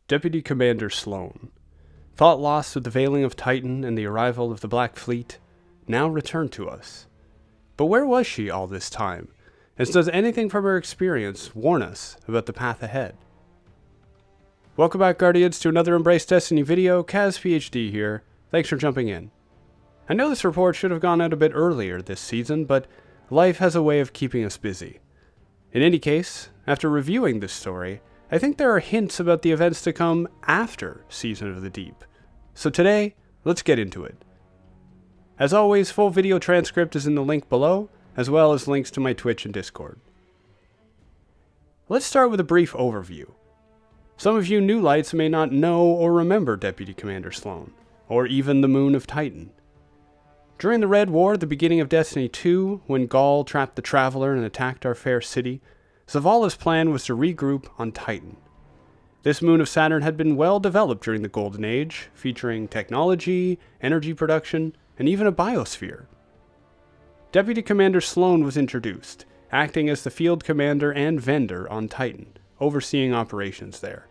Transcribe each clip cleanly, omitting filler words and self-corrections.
Deputy Commander Sloane, thought lost with the veiling of Titan and the arrival of the Black Fleet, now returned to us. But where was she all this time? And does anything from her experience warn us about the path ahead? Welcome back, Guardians, to another Embrace Destiny video. Kaz PhD here. Thanks for jumping in. I know this report should have gone out a bit earlier this season, but life has a way of keeping us busy. In any case, after reviewing this story, I think there are hints about the events to come after Season of the Deep. So today, let's get into it. As always, full video transcript is in the link below, as well as links to my Twitch and Discord. Let's start with a brief overview. Some of you new lights may not know or remember Deputy Commander Sloane, or even the Moon of Titan. During the Red War at the beginning of Destiny 2, when Gaul trapped the Traveler and attacked our fair city, Zavala's plan was to regroup on Titan. This moon of Saturn had been well developed during the Golden Age, featuring technology, energy production, and even a biosphere. Deputy Commander Sloane was introduced, acting as the field commander and vendor on Titan, overseeing operations there.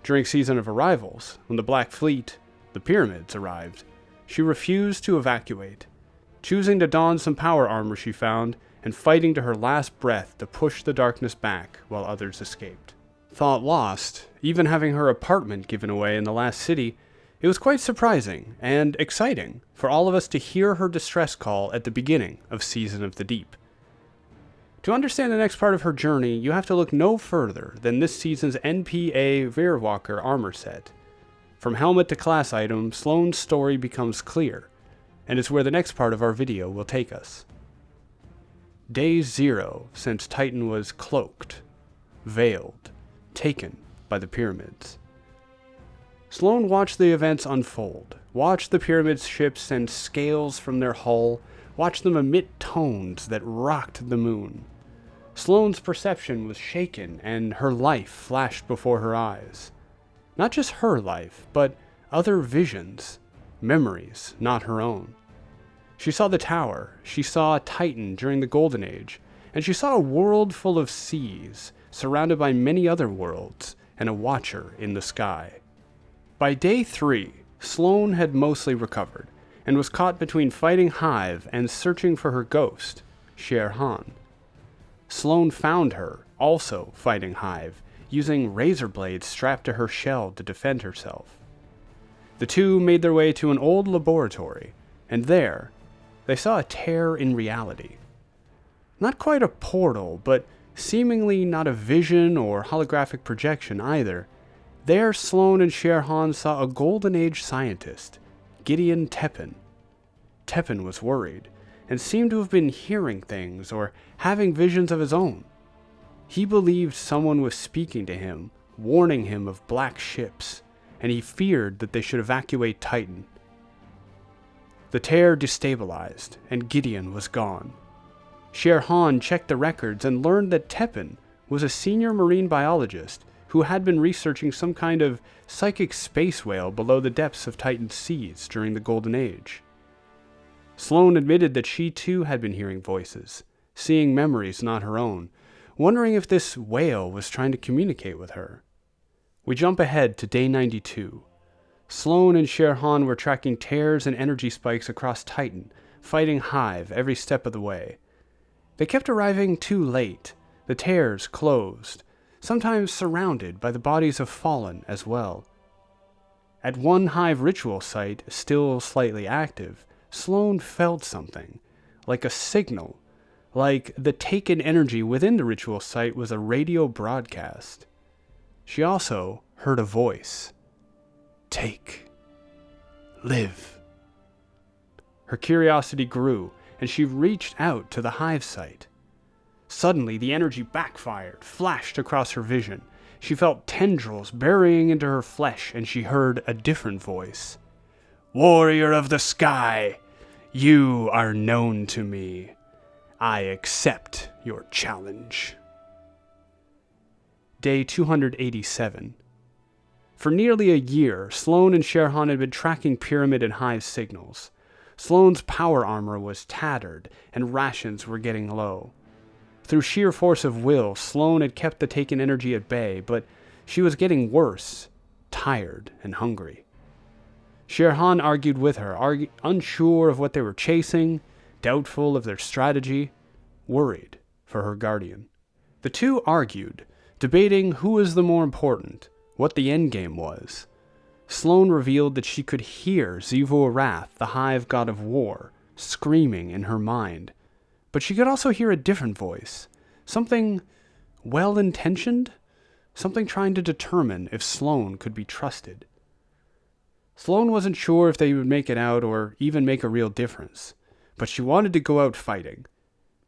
During Season of Arrivals, when the Black Fleet, the Pyramids, arrived, she refused to evacuate, choosing to don some power armor she found and fighting to her last breath to push the darkness back while others escaped. Thought lost, even having her apartment given away in the last city, it was quite surprising and exciting for all of us to hear her distress call at the beginning of Season of the Deep. To understand the next part of her journey, you have to look no further than this season's NPA Veerwalker armor set. From helmet to class item, Sloane's story becomes clear, and it's where the next part of our video will take us. Day 0 since Titan was cloaked, veiled, taken by the Pyramids. Sloane watched the events unfold, watched the Pyramids' ships send scales from their hull, watched them emit tones that rocked the moon. Sloane's perception was shaken and her life flashed before her eyes. Not just her life, but other visions, memories not her own. She saw the tower, she saw Titan during the Golden Age, and she saw a world full of seas, surrounded by many other worlds, and a watcher in the sky. By day 3, Sloane had mostly recovered, and was caught between fighting Hive and searching for her ghost, Shere Han. Sloane found her, also fighting Hive, using razor blades strapped to her shell to defend herself. The two made their way to an old laboratory, and there, they saw a tear in reality. Not quite a portal, but seemingly not a vision or holographic projection either. There, Sloane and Shere Han saw a Golden Age scientist, Gideon Teppen. Teppen was worried, and seemed to have been hearing things or having visions of his own. He believed someone was speaking to him, warning him of black ships, and he feared that they should evacuate Titan. The tear destabilized, and Gideon was gone. Shere Han checked the records and learned that Teppen was a senior marine biologist who had been researching some kind of psychic space whale below the depths of Titan's seas during the Golden Age. Sloane admitted that she too had been hearing voices, seeing memories not her own, wondering if this whale was trying to communicate with her. We jump ahead to day 92. Sloane and Shere Han were tracking tears and energy spikes across Titan, fighting Hive every step of the way. They kept arriving too late, the tears closed, sometimes surrounded by the bodies of fallen as well. At one Hive ritual site, still slightly active, Sloane felt something, like a signal, like the taken energy within the ritual site was a radio broadcast. She also heard a voice. Take. Live. Her curiosity grew, and she reached out to the Hive site. Suddenly, the energy backfired, flashed across her vision. She felt tendrils burying into her flesh, and she heard a different voice. Warrior of the sky, you are known to me. I accept your challenge. Day 287. For nearly a year, Sloane and Shere Han had been tracking Pyramid and Hive signals. Sloane's power armor was tattered, and rations were getting low. Through sheer force of will, Sloane had kept the taken energy at bay, but she was getting worse, tired and hungry. Shere Han argued with her, unsure of what they were chasing, doubtful of their strategy, worried for her guardian. The two argued, debating who was the more important, what the endgame was. Sloane revealed that she could hear Xivu Arath, the Hive God of War, screaming in her mind, but she could also hear a different voice, something well-intentioned, something trying to determine if Sloane could be trusted. Sloane wasn't sure if they would make it out or even make a real difference, but she wanted to go out fighting.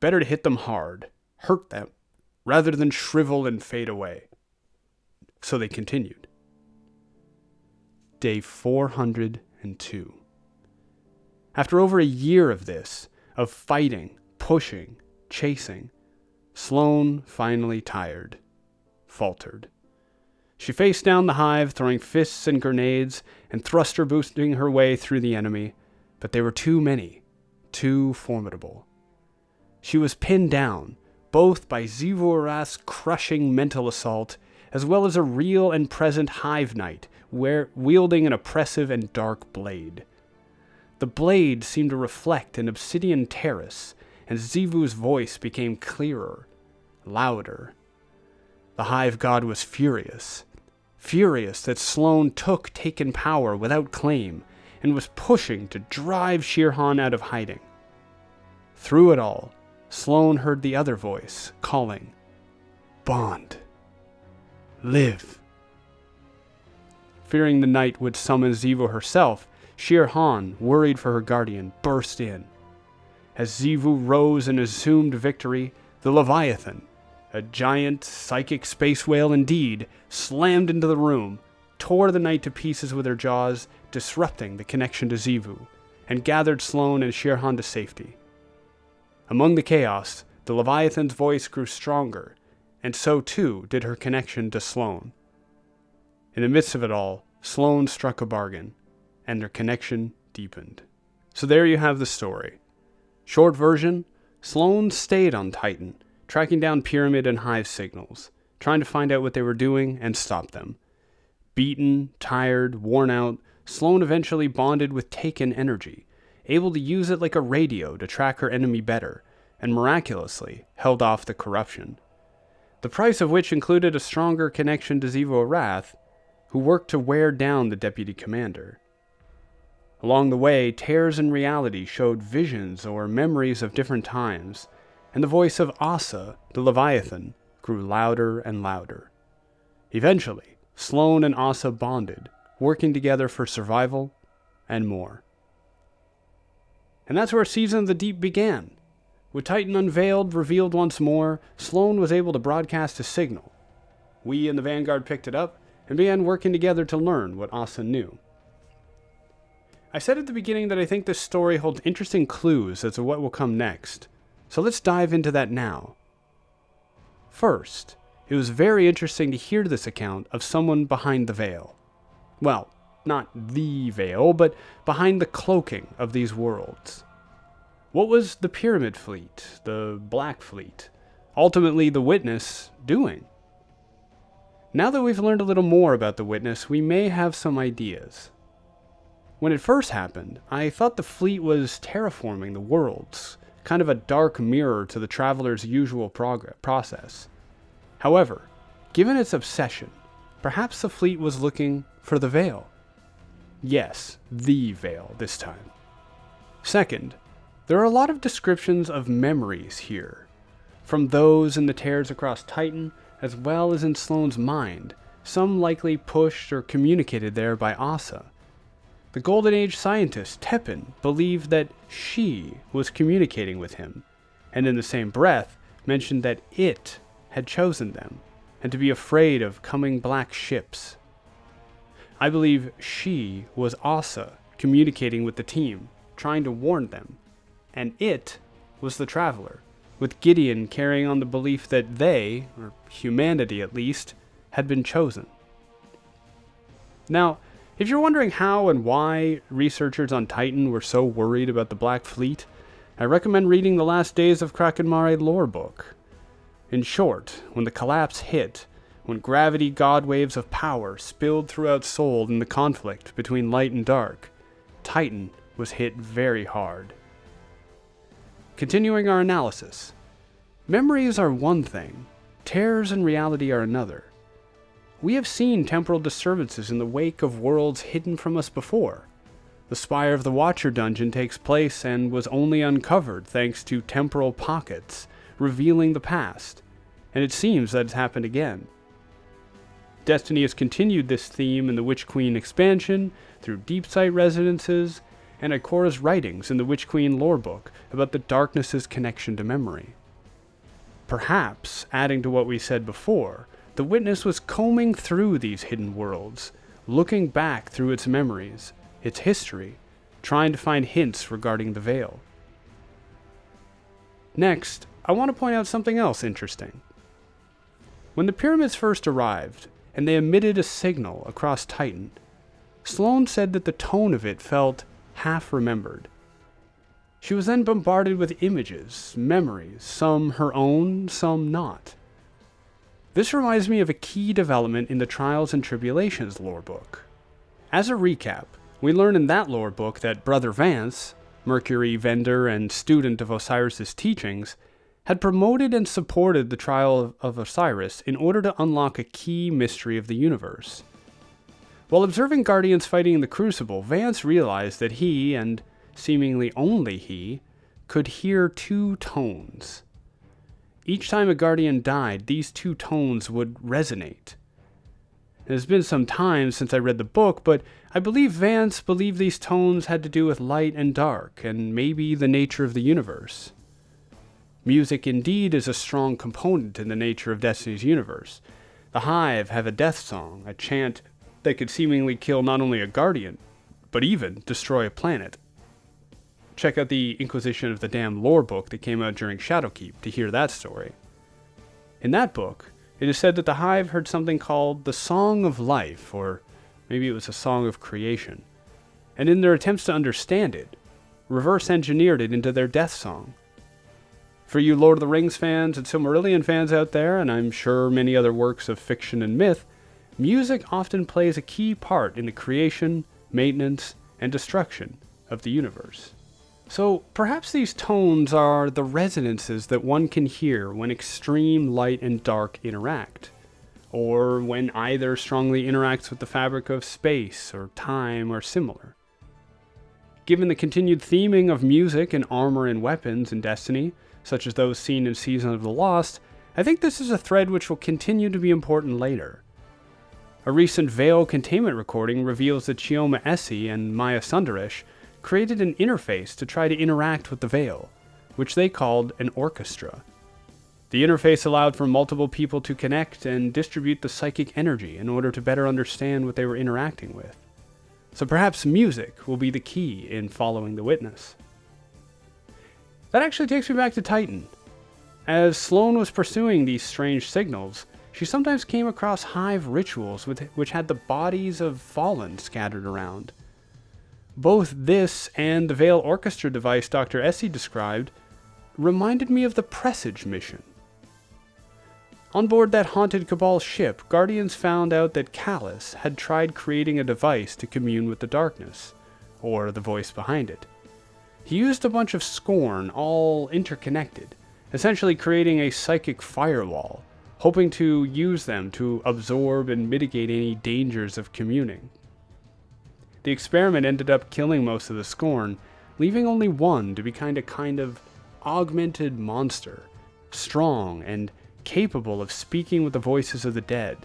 Better to hit them hard, hurt them, rather than shrivel and fade away. So they continued. Day 402. After over a year of this, of fighting, pushing, chasing, Sloane finally tired, faltered. She faced down the Hive, throwing fists and grenades, and thruster boosting her way through the enemy, but they were too many, too formidable. She was pinned down, both by Xivu Arath's crushing mental assault, as well as a real and present Hive Knight, wielding an oppressive and dark blade. The blade seemed to reflect an obsidian terrace, and Xivu's voice became clearer, louder. The Hive God was furious that Sloane took taken power without claim, and was pushing to drive Shere Han out of hiding. Through it all, Sloane heard the other voice calling, "Bond. Live." Fearing the night would summon Xivu herself, Shere Han, worried for her guardian, burst in. As Xivu rose in assumed victory, the Leviathan, a giant psychic space whale indeed, slammed into the room, tore the knight to pieces with her jaws, disrupting the connection to Xivu, and gathered Sloane and Shere Han to safety. Among the chaos, the Leviathan's voice grew stronger, and so too did her connection to Sloane. In the midst of it all, Sloane struck a bargain, and their connection deepened. So there you have the story. Short version, Sloane stayed on Titan, tracking down Pyramid and Hive signals, trying to find out what they were doing and stop them. Beaten, tired, worn out, Sloane eventually bonded with Taken energy, able to use it like a radio to track her enemy better, and miraculously held off the corruption. The price of which included a stronger connection to Xivu Arath, who worked to wear down the deputy commander. Along the way, tears in reality showed visions or memories of different times, and the voice of Asa, the Leviathan, grew louder and louder. Eventually, Sloane and Asa bonded, working together for survival and more. And that's where Season of the Deep began. With Titan unveiled, revealed once more, Sloane was able to broadcast a signal. We in the Vanguard picked it up and began working together to learn what Asa knew. I said at the beginning that I think this story holds interesting clues as to what will come next, so let's dive into that now. First, it was very interesting to hear this account of someone behind the veil. Well, not the veil, but behind the cloaking of these worlds. What was the Pyramid Fleet, the Black Fleet, ultimately the Witness, doing? Now that we've learned a little more about the Witness, we may have some ideas. When it first happened, I thought the fleet was terraforming the worlds, kind of a dark mirror to the Traveler's usual process. However, given its obsession, perhaps the fleet was looking for the veil. Yes, the veil this time. Second, there are a lot of descriptions of memories here, from those in the tears across Titan, as well as in Sloane's mind, some likely pushed or communicated there by Asa. The Golden Age scientist, Tepin, believed that she was communicating with him, and in the same breath mentioned that it had chosen them, and to be afraid of coming black ships. I believe she was Asa communicating with the team, trying to warn them, and it was the Traveler, with Gideon carrying on the belief that they, or humanity at least, had been chosen. Now, if you're wondering how and why researchers on Titan were so worried about the Black Fleet, I recommend reading the Last Days of Krakenmare lore book. In short, when the collapse hit, when gravity god waves of power spilled throughout Sol in the conflict between light and dark, Titan was hit very hard. Continuing our analysis, memories are one thing, terrors in reality are another. We have seen temporal disturbances in the wake of worlds hidden from us before. The Spire of the Watcher dungeon takes place and was only uncovered thanks to temporal pockets, revealing the past, and it seems that it's happened again. Destiny has continued this theme in the Witch Queen expansion, through deep site residences, and Ikora's writings in the Witch Queen lore book about the darkness's connection to memory. Perhaps, adding to what we said before, the Witness was combing through these hidden worlds, looking back through its memories, its history, trying to find hints regarding the Veil. Next, I want to point out something else interesting. When the pyramids first arrived, and they emitted a signal across Titan, Sloane said that the tone of it felt half-remembered. She was then bombarded with images, memories, some her own, some not. This reminds me of a key development in the Trials and Tribulations lore book. As a recap, we learn in that lore book that Brother Vance, Mercury vendor and student of Osiris's teachings, had promoted and supported the trial of Osiris in order to unlock a key mystery of the universe. While observing Guardians fighting in the Crucible, Vance realized that he, and seemingly only he, could hear two tones. Each time a Guardian died, these two tones would resonate. It has been some time since I read the book, but I believe Vance believed these tones had to do with light and dark, and maybe the nature of the universe. Music indeed is a strong component in the nature of Destiny's universe. The Hive have a death song, a chant that could seemingly kill not only a Guardian, but even destroy a planet. Check out the Inquisition of the Damned lore book that came out during Shadowkeep to hear that story. In that book, it is said that the Hive heard something called the Song of Life, or maybe it was a Song of Creation, and in their attempts to understand it, reverse engineered it into their death song. For you Lord of the Rings fans and Silmarillion fans out there, and I'm sure many other works of fiction and myth, music often plays a key part in the creation, maintenance, and destruction of the universe. So perhaps these tones are the resonances that one can hear when extreme light and dark interact, or when either strongly interacts with the fabric of space or time or similar. Given the continued theming of music and armor and weapons in Destiny, such as those seen in Season of the Lost, I think this is a thread which will continue to be important later. A recent Veil containment recording reveals that Chioma Essie and Maya Sundaresh created an interface to try to interact with the Veil, which they called an orchestra. The interface allowed for multiple people to connect and distribute the psychic energy in order to better understand what they were interacting with. So perhaps music will be the key in following the Witness. That actually takes me back to Titan. As Sloane was pursuing these strange signals, she sometimes came across Hive rituals which had the bodies of fallen scattered around. Both this and the Veil Orchestra device Dr. Essie described reminded me of the Presage mission. On board that haunted Cabal ship, Guardians found out that Callus had tried creating a device to commune with the darkness, or the voice behind it. He used a bunch of scorn, all interconnected, essentially creating a psychic firewall, hoping to use them to absorb and mitigate any dangers of communing. The experiment ended up killing most of the scorn, leaving only one to be a kind of augmented monster, strong and capable of speaking with the voices of the dead.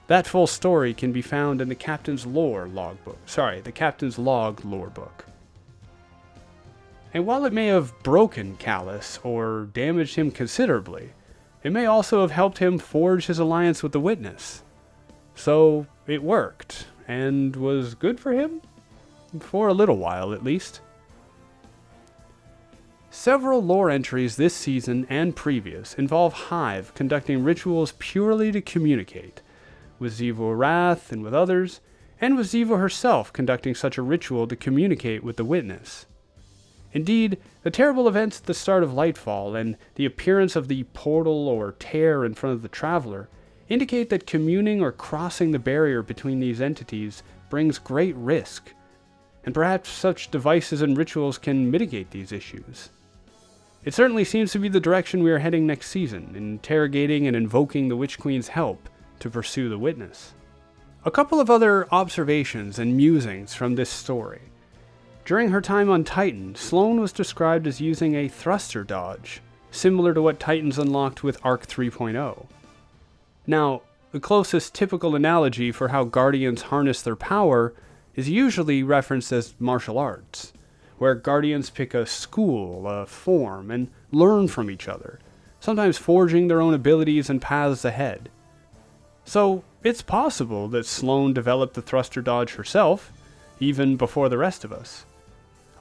That full story can be found in the Captain's Log lore book. And while it may have broken Callus or damaged him considerably, it may also have helped him forge his alliance with the Witness. So it worked, and was good for him? For a little while, at least. Several lore entries this season and previous involve Hive conducting rituals purely to communicate, with Xivu Arath and with others, and with Xivu herself conducting such a ritual to communicate with the Witness. Indeed, the terrible events at the start of Lightfall and the appearance of the portal or tear in front of the Traveler indicate that communing or crossing the barrier between these entities brings great risk, and perhaps such devices and rituals can mitigate these issues. It certainly seems to be the direction we are heading next season, interrogating and invoking the Witch Queen's help to pursue the witness. A couple of other observations and musings from this story. During her time on Titan, Sloane was described as using a thruster dodge, similar to what Titans unlocked with Arc 3.0. Now, the closest typical analogy for how Guardians harness their power is usually referenced as martial arts, where Guardians pick a school, a form, and learn from each other, sometimes forging their own abilities and paths ahead. So, it's possible that Sloane developed the thruster dodge herself, even before the rest of us.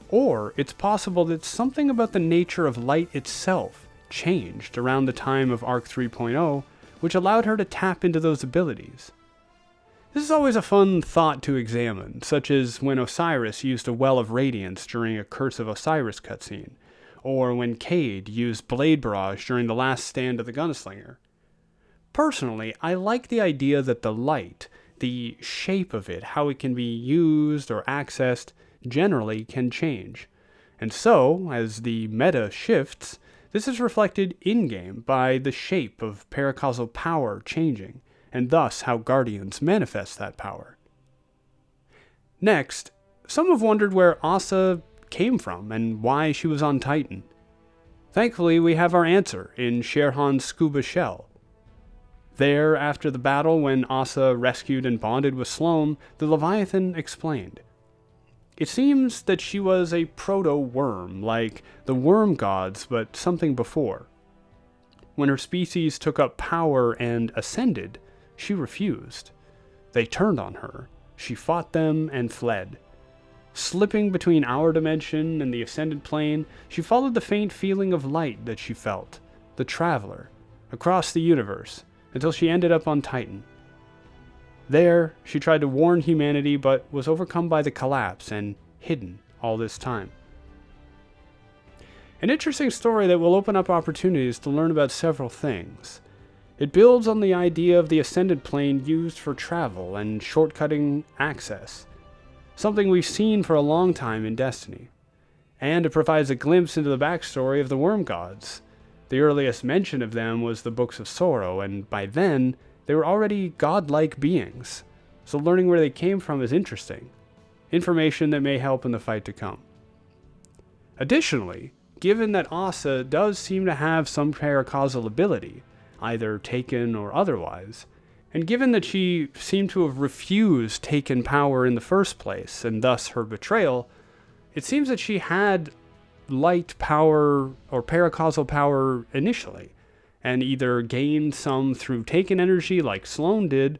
Or it's possible that something about the nature of light itself changed around the time of Arc 3.0, which allowed her to tap into those abilities. This is always a fun thought to examine, such as when Osiris used a Well of Radiance during a Curse of Osiris cutscene, or when Cade used Blade Barrage during the last stand of the Gunslinger. Personally, I like the idea that the light, the shape of it, how it can be used or accessed, generally can change. And so, as the meta shifts, this is reflected in-game by the shape of paracausal power changing, and thus how Guardians manifest that power. Next, some have wondered where Asa came from and why she was on Titan. Thankfully, we have our answer in Sherhan's scuba shell. There, after the battle, when Asa rescued and bonded with Sloane, the Leviathan explained. It seems that she was a proto-worm, like the worm gods, but something before. When her species took up power and ascended, she refused. They turned on her. She fought them and fled. Slipping between our dimension and the ascended plane, she followed the faint feeling of light that she felt, the traveler, across the universe, until she ended up on Titan. There, she tried to warn humanity, but was overcome by the collapse and hidden all this time. An interesting story that will open up opportunities to learn about several things. It builds on the idea of the ascended plane used for travel and shortcutting access, something we've seen for a long time in Destiny. And it provides a glimpse into the backstory of the Worm Gods. The earliest mention of them was the Books of Sorrow, and by then, they were already godlike beings, so learning where they came from is interesting, information that may help in the fight to come. Additionally, given that Asa does seem to have some paracausal ability, either taken or otherwise, and given that she seemed to have refused taken power in the first place, and thus her betrayal, it seems that she had light power or paracausal power initially, and either gained some through taken energy like Sloane did,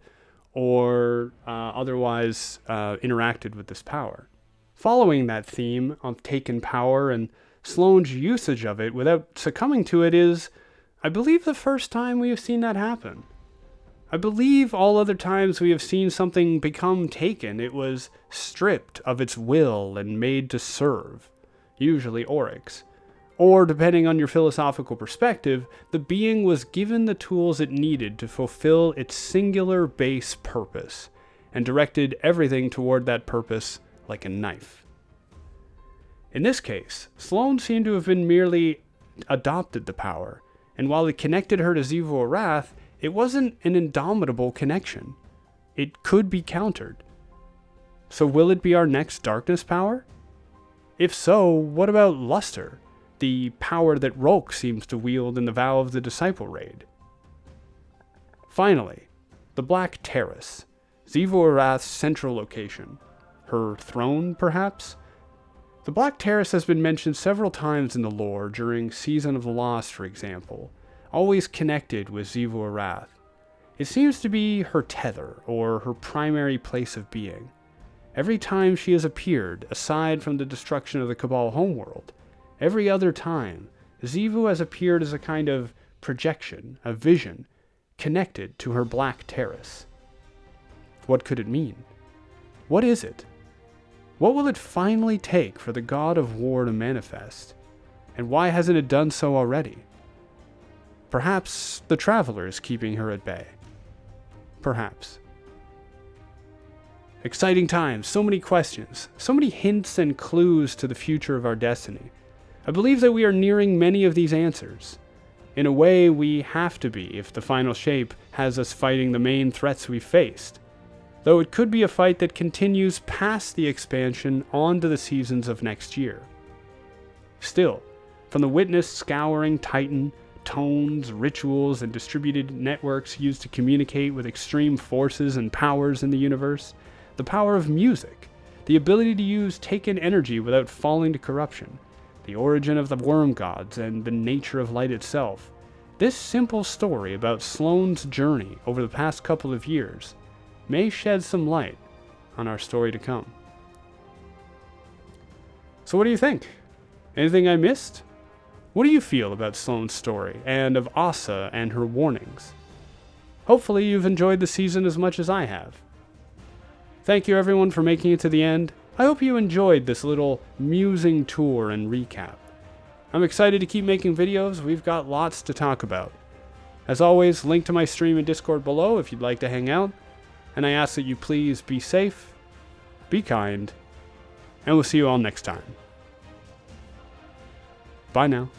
or otherwise interacted with this power. Following that theme of taken power and Sloane's usage of it without succumbing to it is, I believe, the first time we have seen that happen. I believe all other times we have seen something become taken, it was stripped of its will and made to serve, usually Oryx. Or, depending on your philosophical perspective, the being was given the tools it needed to fulfill its singular base purpose, and directed everything toward that purpose like a knife. In this case, Sloane seemed to have been merely adopted the power, and while it connected her to Xivu Arath, it wasn't an indomitable connection. It could be countered. So will it be our next darkness power? If so, what about Luster, the power that Rolk seems to wield in the Vow of the Disciple raid? Finally, the Black Terrace, Xivu Arath's central location. Her throne, perhaps? The Black Terrace has been mentioned several times in the lore during Season of the Lost, for example, always connected with Xivu Arath. It seems to be her tether, or her primary place of being. Every time she has appeared, aside from the destruction of the Cabal homeworld, every other time, Xivu has appeared as a kind of projection, a vision, connected to her Black Terrace. What could it mean? What is it? What will it finally take for the God of War to manifest? And why hasn't it done so already? Perhaps the Traveler is keeping her at bay. Perhaps. Exciting times, so many questions, so many hints and clues to the future of our destiny. I believe that we are nearing many of these answers. In a way, we have to be if the final shape has us fighting the main threats we faced. Though it could be a fight that continues past the expansion onto the seasons of next year. Still, from the witness scouring Titan, tones, rituals, and distributed networks used to communicate with extreme forces and powers in the universe, the power of music, the ability to use taken energy without falling to corruption, the origin of the worm gods, and the nature of light itself, this simple story about Sloane's journey over the past couple of years may shed some light on our story to come. So what do you think? Anything I missed? What do you feel about Sloane's story, and of Asa and her warnings? Hopefully you've enjoyed the season as much as I have. Thank you everyone for making it to the end. I hope you enjoyed this little musing tour and recap. I'm excited to keep making videos. We've got lots to talk about. As always, link to my stream and Discord below if you'd like to hang out. And I ask that you please be safe, be kind, and we'll see you all next time. Bye now.